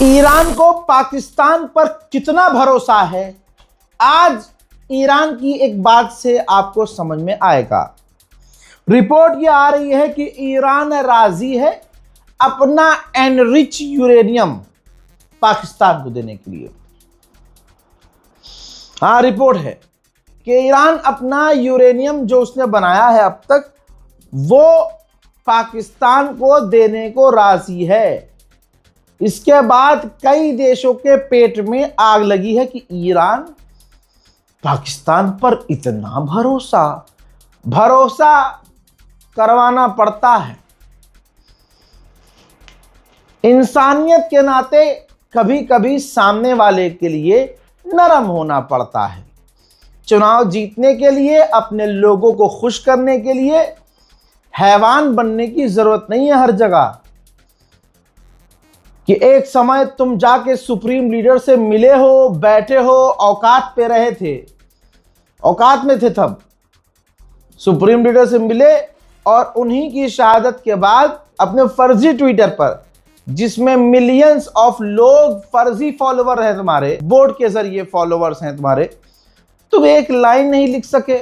Iran को पाकिस्तान पर कितना भरोसा है, आज ईरान की एक बात से आपको समझ में आएगा। रिपोर्ट ये आ रही है कि ईरान राजी है अपना एनरिच यूरेनियम पाकिस्तान को देने के लिए। हाँ, रिपोर्ट है कि ईरान अपना यूरेनियम जो उसने बनाया है अब तक, वो पाकिस्तान को देने को राजी है। इसके बाद कई देशों के पेट में आग लगी है कि ईरान पाकिस्तान पर इतना भरोसा करवाना पड़ता है। इंसानियत के नाते कभी कभी सामने वाले के लिए नरम होना पड़ता है। चुनाव जीतने के लिए, अपने लोगों को खुश करने के लिए हैवान बनने की जरूरत नहीं है हर जगह। कि एक समय तुम जाके सुप्रीम लीडर से मिले हो, बैठे हो, औकात पे रहे थे, औकात में थे, तब सुप्रीम लीडर से मिले और उन्हीं की शहादत के बाद अपने फर्जी ट्विटर पर, जिसमें मिलियंस ऑफ लोग फर्जी फॉलोवर हैं तुम्हारे, बोर्ड के जरिए फॉलोवर्स हैं तुम्हारे, तुम एक लाइन नहीं लिख सके।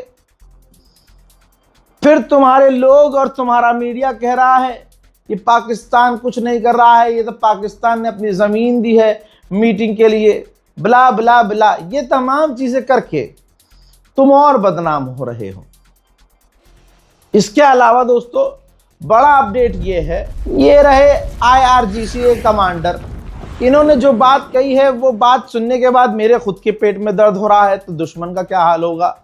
फिर तुम्हारे लोग और तुम्हारा मीडिया कह रहा है कि पाकिस्तान कुछ नहीं कर रहा है, ये तो पाकिस्तान ने अपनी ज़मीन दी है मीटिंग के लिए, ब्ला ब्ला ब्ला। ये तमाम चीज़ें करके तुम और बदनाम हो रहे हो। इसके अलावा दोस्तों, बड़ा अपडेट ये है, ये रहे IRGC कमांडर। इन्होंने जो बात कही है, वो बात सुनने के बाद मेरे खुद के पेट में दर्द हो रहा है, तो दुश्मन का क्या हाल होगा।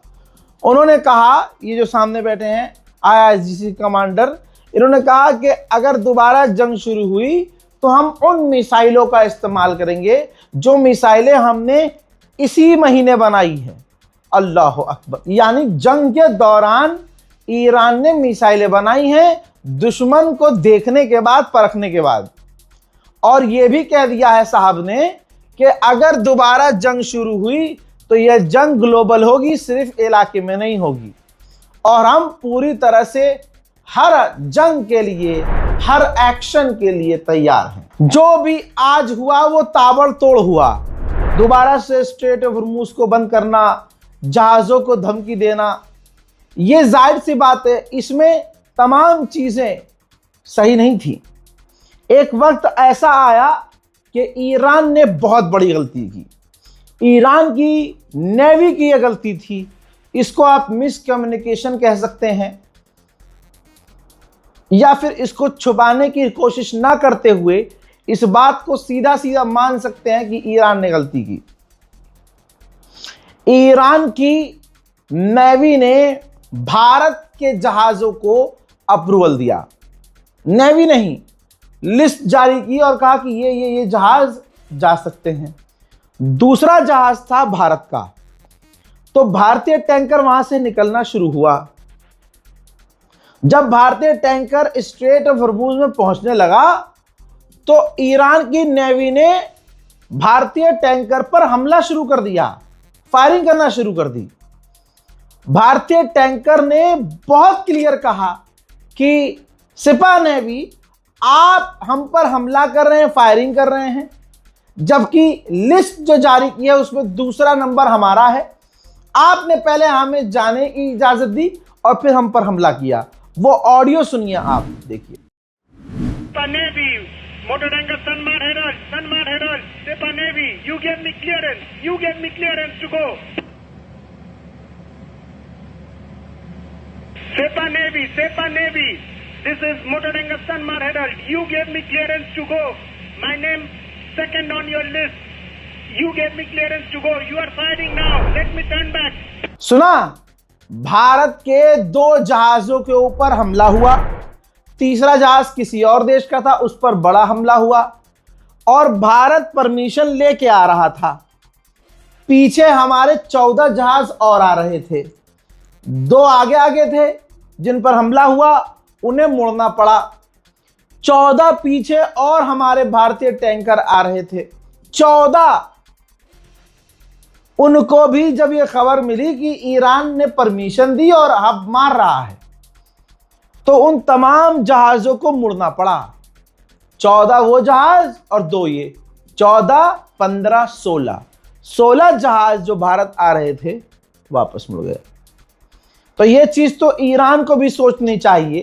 उन्होंने कहा, ये जो सामने बैठे हैं IRGC कमांडर, इन्होंने कहा कि अगर दोबारा जंग शुरू हुई तो हम उन मिसाइलों का इस्तेमाल करेंगे जो मिसाइलें हमने इसी महीने बनाई हैं। अल्लाह अकबर। यानी जंग के दौरान ईरान ने मिसाइलें बनाई हैं, दुश्मन को देखने के बाद, परखने के बाद। और यह भी कह दिया है साहब ने कि अगर दोबारा जंग शुरू हुई तो यह जंग ग्लोबल होगी, सिर्फ इलाके में नहीं होगी। और हम पूरी तरह से हर जंग के लिए, हर एक्शन के लिए तैयार हैं। जो भी आज हुआ वो ताबड़तोड़ हुआ। दोबारा से स्ट्रेट ऑफ हॉर्मुज को बंद करना, जहाजों को धमकी देना, ये जाहिर सी बात है, इसमें तमाम चीजें सही नहीं थी। एक वक्त ऐसा आया कि ईरान ने बहुत बड़ी गलती की। ईरान की नेवी की यह गलती थी, इसको आप मिसकम्युनिकेशन कह सकते हैं, या फिर इसको छुपाने की कोशिश ना करते हुए इस बात को सीधा सीधा मान सकते हैं कि ईरान ने गलती की। ईरान की नेवी ने भारत के जहाजों को अप्रूवल दिया। नेवी नहीं, लिस्ट जारी की और कहा कि ये जहाज जा सकते हैं। दूसरा जहाज था भारत का, तो भारतीय टैंकर वहां से निकलना शुरू हुआ। जब भारतीय टैंकर स्ट्रेट ऑफ हॉर्मुज में पहुंचने लगा तो ईरान की नेवी ने भारतीय टैंकर पर हमला शुरू कर दिया, फायरिंग करना शुरू कर दी। भारतीय टैंकर ने बहुत क्लियर कहा कि सिपा नेवी, आप हम पर हमला कर रहे हैं, फायरिंग कर रहे हैं, जबकि लिस्ट जो जारी की है उसमें दूसरा नंबर हमारा है। आपने पहले हमें जाने की इजाजत दी और फिर हम पर हमला किया। वो ऑडियो सुनिए, आप देखिए। Navy, motor tanker Sanmar Herald, Sepa Navy, you gave me clearance to go. Sepa Navy, this is motor tanker Sanmar Herald, you gave me clearance to go. My name second on your list. You gave me clearance to go. You are fighting now. Let me turn back. सुना? भारत के 2 जहाजों के ऊपर हमला हुआ। तीसरा जहाज किसी और देश का था, उस पर बड़ा हमला हुआ और भारत परमिशन लेके आ रहा था। पीछे हमारे 14 जहाज और आ रहे थे। 2 आगे थे जिन पर हमला हुआ, उन्हें मुड़ना पड़ा। 14 पीछे और हमारे भारतीय टैंकर आ रहे थे। 14 उनको भी जब यह खबर मिली कि ईरान ने परमिशन दी और अब मार रहा है, तो उन तमाम जहाजों को मुड़ना पड़ा। 14 वो जहाज और 2 ये। 14, 15, 16 जहाज जो भारत आ रहे थे वापस मुड़ गए। तो ये चीज तो ईरान को भी सोचनी चाहिए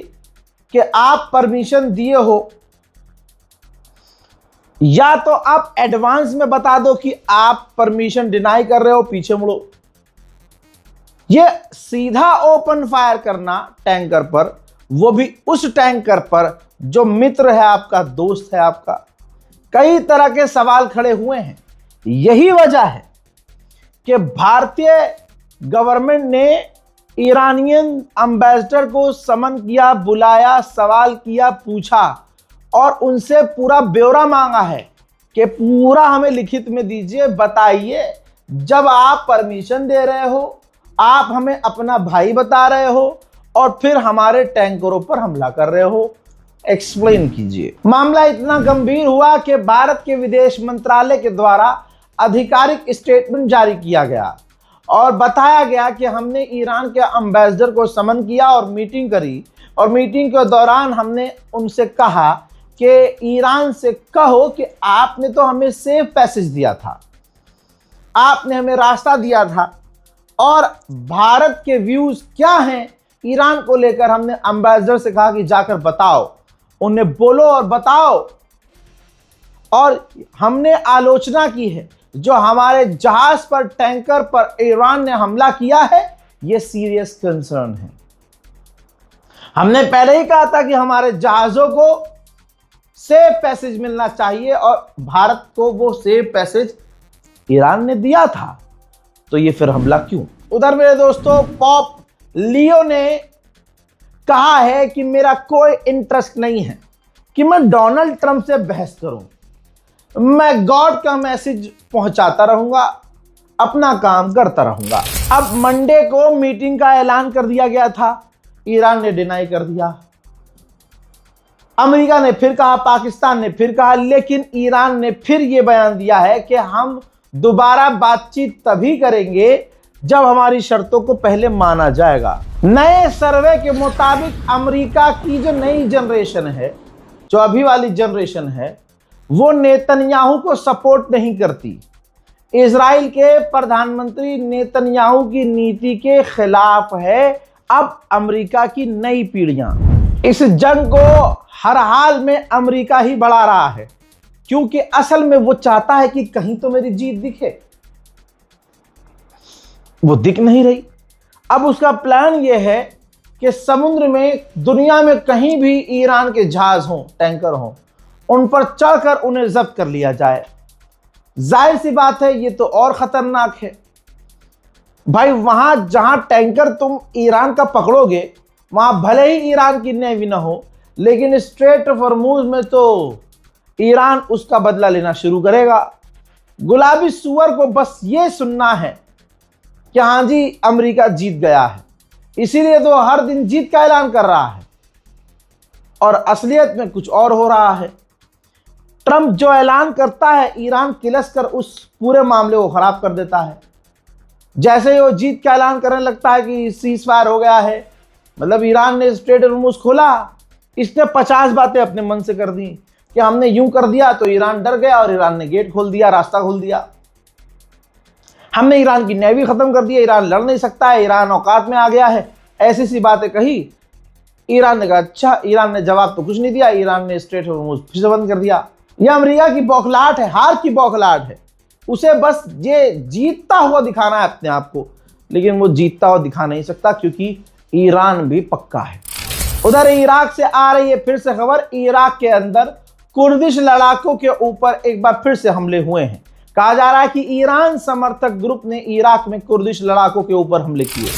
कि आप परमिशन दिए हो, या तो आप एडवांस में बता दो कि आप परमिशन डिनाई कर रहे हो, पीछे मुड़ो। ये सीधा ओपन फायर करना टैंकर पर, वो भी उस टैंकर पर जो मित्र है आपका, दोस्त है आपका, कई तरह के सवाल खड़े हुए हैं। यही वजह है कि भारतीय गवर्नमेंट ने ईरानियन एम्बेसडर को समन किया, बुलाया, सवाल किया, पूछा और उनसे पूरा ब्यौरा मांगा है कि पूरा हमें लिखित में दीजिए, बताइए जब आप परमिशन दे रहे हो, आप हमें अपना भाई बता रहे हो और फिर हमारे टैंकरों पर हमला कर रहे हो, एक्सप्लेन कीजिए। मामला इतना गंभीर हुआ कि भारत के विदेश मंत्रालय के द्वारा आधिकारिक स्टेटमेंट जारी किया गया और बताया गया कि हमने ईरान के एम्बेसडर को समन किया और मीटिंग करी, और मीटिंग के दौरान हमने उनसे कहा कि ईरान से कहो कि आपने तो हमें सेफ पैसेज दिया था, आपने हमें रास्ता दिया था, और भारत के व्यूज क्या हैं ईरान को लेकर हमने एम्बेसडर से कहा कि जाकर बताओ, उन्हें बोलो और बताओ। और हमने आलोचना की है जो हमारे जहाज पर, टैंकर पर ईरान ने हमला किया है, यह सीरियस कंसर्न है। हमने पहले ही कहा था कि हमारे जहाजों को सेफ पैसेज मिलना चाहिए और भारत को वो सेफ पैसेज ईरान ने दिया था, तो ये फिर हमला क्यों? उधर मेरे दोस्तों पॉप लियो ने कहा है कि मेरा कोई इंटरेस्ट नहीं है कि मैं डोनाल्ड ट्रंप से बहस करूं, मैं गॉड का मैसेज पहुंचाता रहूंगा, अपना काम करता रहूंगा। अब मंडे को मीटिंग का ऐलान कर दिया गया था, ईरान ने डिनाई कर दिया, अमेरिका ने फिर कहा, पाकिस्तान ने फिर कहा, लेकिन ईरान ने फिर यह बयान दिया है कि हम दोबारा बातचीत तभी करेंगे जब हमारी शर्तों को पहले माना जाएगा। नए सर्वे के मुताबिक अमेरिका की जो नई जनरेशन है, जो अभी वाली जनरेशन है, वो नेतन्याहू को सपोर्ट नहीं करती। इजराइल के प्रधानमंत्री नेतन्याहू की नीति के खिलाफ है अब अमेरिका की नई पीढ़ियां। इस जंग को हर हाल में अमेरिका ही बढ़ा रहा है, क्योंकि असल में वो चाहता है कि कहीं तो मेरी जीत दिखे, वो दिख नहीं रही। अब उसका प्लान यह है कि समुद्र में, दुनिया में कहीं भी ईरान के जहाज हों, टैंकर हों, उन पर चढ़कर उन्हें जब्त कर लिया जाए। जाहिर सी बात है ये तो और खतरनाक है भाई। वहां जहां टैंकर तुम ईरान का पकड़ोगे, वहां भले ही ईरान की नेवी ना हो, लेकिन स्ट्रेट ऑफ हॉर्मुज में तो ईरान उसका बदला लेना शुरू करेगा। गुलाबी सुअर को बस ये सुनना है कि हाँ जी अमेरिका जीत गया है, इसीलिए तो हर दिन जीत का ऐलान कर रहा है, और असलियत में कुछ और हो रहा है। ट्रंप जो ऐलान करता है, ईरान किलस कर उस पूरे मामले को खराब कर देता है। जैसे ही वो जीत का ऐलान करने लगता है कि सीज फायर हो गया है, मतलब ईरान ने स्ट्रेट ऑफ हॉर्मुज खोला, इसने 50 बातें अपने मन से कर दी कि हमने यूं कर दिया तो ईरान डर गया और ईरान ने गेट खोल दिया, रास्ता खोल दिया। हमने ईरान की नेवी खत्म कर दी, ईरान लड़ नहीं सकता है, ईरान औकात में आ गया है, ऐसी सी बातें कही। ईरान ने कहा अच्छा, ईरान ने जवाब तो कुछ नहीं दिया, ईरान ने स्ट्रेट ऑफ हॉर्मुज फिर से बंद कर दिया। यह अमेरिका की बौखलाहट है, हार की बौखलाहट है। उसे बस ये जीतता हुआ दिखाना है अपने आप को, लेकिन वो जीतता हुआ दिखा नहीं सकता क्योंकि ईरान भी पक्का है। उधर इराक से आ रही है फिर से खबर, इराक के अंदर कुर्दिश लड़ाकों के ऊपर एक बार फिर से हमले हुए हैं। कहा जा रहा है कि ईरान समर्थक ग्रुप ने इराक में कुर्दिश लड़ाकों के ऊपर हमले किए।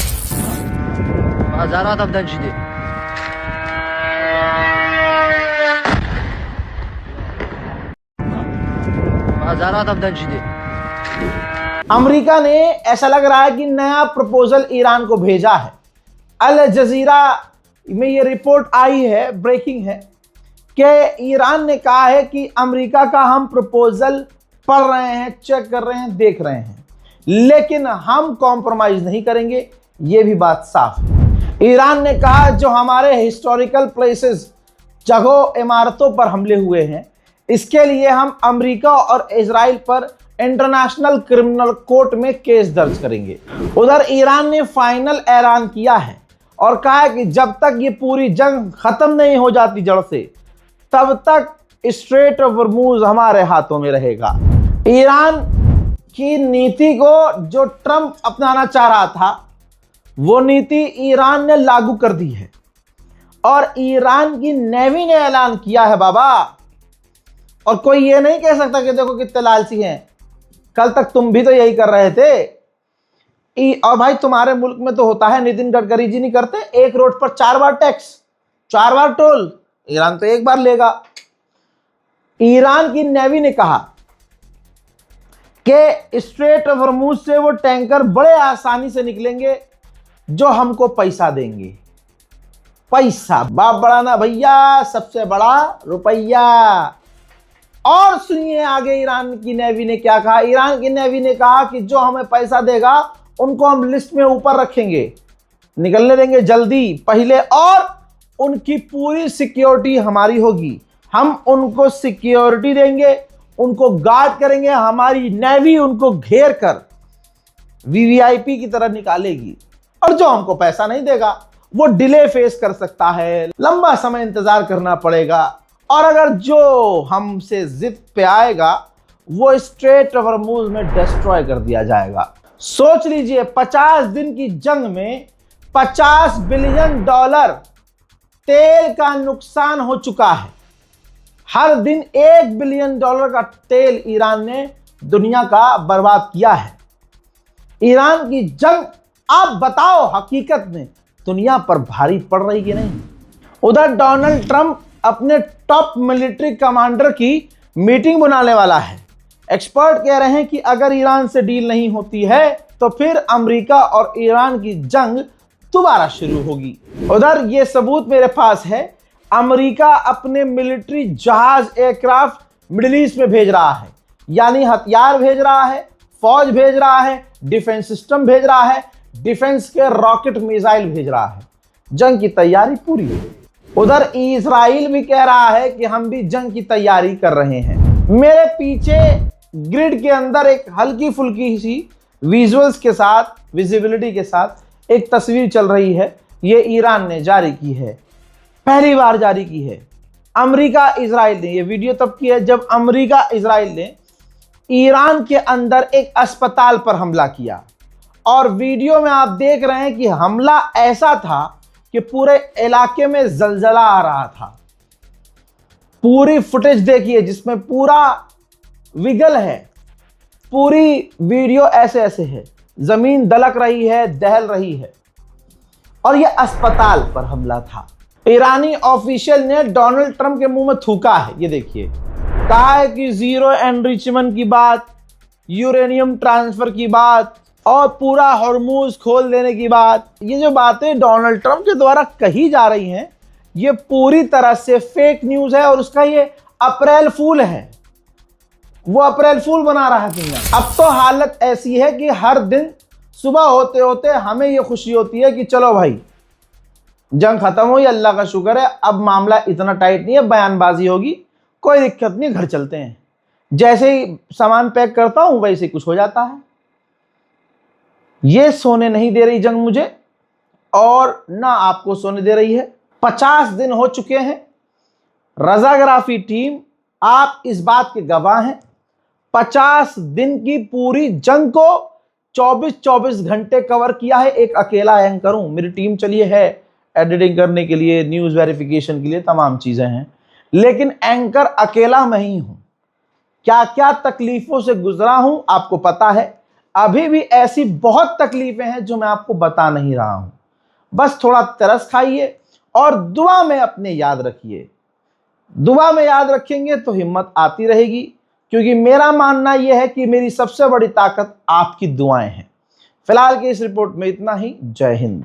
अमेरिका ने ऐसा लग रहा है कि नया प्रपोजल ईरान को भेजा है। अल जजीरा में ये रिपोर्ट आई है, ब्रेकिंग है, कि ईरान ने कहा है कि अमेरिका का हम प्रपोजल पढ़ रहे हैं, चेक कर रहे हैं, देख रहे हैं, लेकिन हम कॉम्प्रोमाइज नहीं करेंगे। ये भी बात साफ है। ईरान ने कहा जो हमारे हिस्टोरिकल प्लेसेस, जगहों, इमारतों पर हमले हुए हैं, इसके लिए हम अमेरिका और इजराइल पर इंटरनेशनल क्रिमिनल कोर्ट में केस दर्ज करेंगे। उधर ईरान ने फाइनल ऐलान किया है और कहा है कि जब तक ये पूरी जंग खत्म नहीं हो जाती जड़ से, तब तक स्ट्रेट ऑफ हॉर्मुज हमारे हाथों में रहेगा। ईरान की नीति को जो ट्रंप अपनाना चाह रहा था, वो नीति ईरान ने लागू कर दी है और ईरान की नेवी ने ऐलान किया है बाबा। और कोई ये नहीं कह सकता कि देखो कितने लालची हैं, कल तक तुम भी तो यही कर रहे थे। और भाई तुम्हारे मुल्क में तो होता है, नितिन गडकरी जी नहीं करते, एक रोड पर 4 बार टैक्स, 4 बार टोल, ईरान तो 1 बार लेगा। ईरान की नेवी ने कहा कि स्ट्रेट ऑफ हॉर्मुज से वो टैंकर बड़े आसानी से निकलेंगे जो हमको पैसा देंगे। पैसा बाप बड़ा ना भैया, सबसे बड़ा रुपया। और सुनिए आगे ईरान की नेवी ने क्या कहा। ईरान की नेवी ने कहा कि जो हमें पैसा देगा उनको हम लिस्ट में ऊपर रखेंगे, निकलने देंगे जल्दी पहले, और उनकी पूरी सिक्योरिटी हमारी होगी। हम उनको सिक्योरिटी देंगे, उनको गार्ड करेंगे, हमारी नेवी उनको घेर कर वीवीआईपी की तरह निकालेगी। और जो हमको पैसा नहीं देगा वो डिले फेस कर सकता है, लंबा समय इंतजार करना पड़ेगा। और अगर जो हमसे जिद पे आएगा वो स्ट्रेट ऑफ हॉर्मुज में डिस्ट्रॉय कर दिया जाएगा। सोच लीजिए 50 दिन की जंग में $50 बिलियन तेल का नुकसान हो चुका है। हर दिन $1 बिलियन का तेल ईरान ने दुनिया का बर्बाद किया है। ईरान की जंग आप बताओ हकीकत में दुनिया पर भारी पड़ रही कि नहीं। उधर डोनाल्ड ट्रंप अपने टॉप मिलिट्री कमांडर की मीटिंग बुलाने वाला है। एक्सपर्ट कह रहे हैं कि अगर ईरान से डील नहीं होती है तो फिर अमेरिका और ईरान की जंग दोबारा शुरू होगी। उधर ये सबूत मेरे पास है, अमेरिका अपने मिलिट्री जहाज एयरक्राफ्ट मिडिल ईस्ट में भेज रहा है, यानी हथियार भेज रहा है, फौज भेज रहा है, डिफेंस सिस्टम भेज रहा है, डिफेंस के रॉकेट मिसाइल भेज रहा है। जंग की तैयारी पूरी है। उधर इजराइल भी कह रहा है कि हम भी जंग की तैयारी कर रहे हैं। मेरे पीछे ग्रिड के अंदर एक हल्की फुल्की सी विजुअल्स के साथ, विजिबिलिटी के साथ एक तस्वीर चल रही है। ये ईरान ने जारी की है, पहली बार जारी की है। अमेरिका इजराइल ने, ये वीडियो तब की है जब अमेरिका इजराइल ने ईरान के अंदर एक अस्पताल पर हमला किया। और वीडियो में आप देख रहे हैं कि हमला ऐसा था कि पूरे इलाके में जलजला आ रहा था। पूरी फुटेज देखिए जिसमें पूरा विगल है, पूरी वीडियो ऐसे ऐसे है, जमीन दलक रही है, दहल रही है। और यह अस्पताल पर हमला था। ईरानी ऑफिशियल ने डोनाल्ड ट्रंप के मुंह में थूका है, ये देखिए। कहा है कि जीरो एनरिचमेंट की बात, यूरेनियम ट्रांसफर की बात और पूरा हॉर्मुज खोल देने की बात, ये जो बातें डोनाल्ड ट्रंप के द्वारा कही जा रही हैं, ये पूरी तरह से फेक न्यूज है और उसका ये अप्रैल फूल है। वो अप्रैल फूल बना रहा है दुनिया। अब तो हालत ऐसी है कि हर दिन सुबह होते होते हमें ये खुशी होती है कि चलो भाई जंग खत्म हुई, अल्लाह का शुक्र है, अब मामला इतना टाइट नहीं है, बयानबाजी होगी, कोई दिक्कत नहीं, घर चलते हैं। जैसे ही सामान पैक करता हूं वैसे कुछ हो जाता है। ये सोने नहीं दे रही जंग मुझे, और ना आपको सोने दे रही है। 50 दिन हो चुके हैं। रजाग्राफी टीम, आप इस बात के गवाह हैं। 50 दिन की पूरी जंग को 24-24 घंटे कवर किया है। एक अकेला एंकर हूं, मेरी टीम चलिए है एडिटिंग करने के लिए, न्यूज वेरिफिकेशन के लिए, तमाम चीजें हैं, लेकिन एंकर अकेला मैं ही हूं। क्या क्या तकलीफों से गुजरा हूं आपको पता है। अभी भी ऐसी बहुत तकलीफें हैं जो मैं आपको बता नहीं रहा हूं। बस थोड़ा तरस खाइए और दुआ में अपने याद रखिए। दुआ में याद रखेंगे तो हिम्मत आती रहेगी, क्योंकि मेरा मानना यह है कि मेरी सबसे बड़ी ताकत आपकी दुआएं हैं। फिलहाल की इस रिपोर्ट में इतना ही। जय हिंद।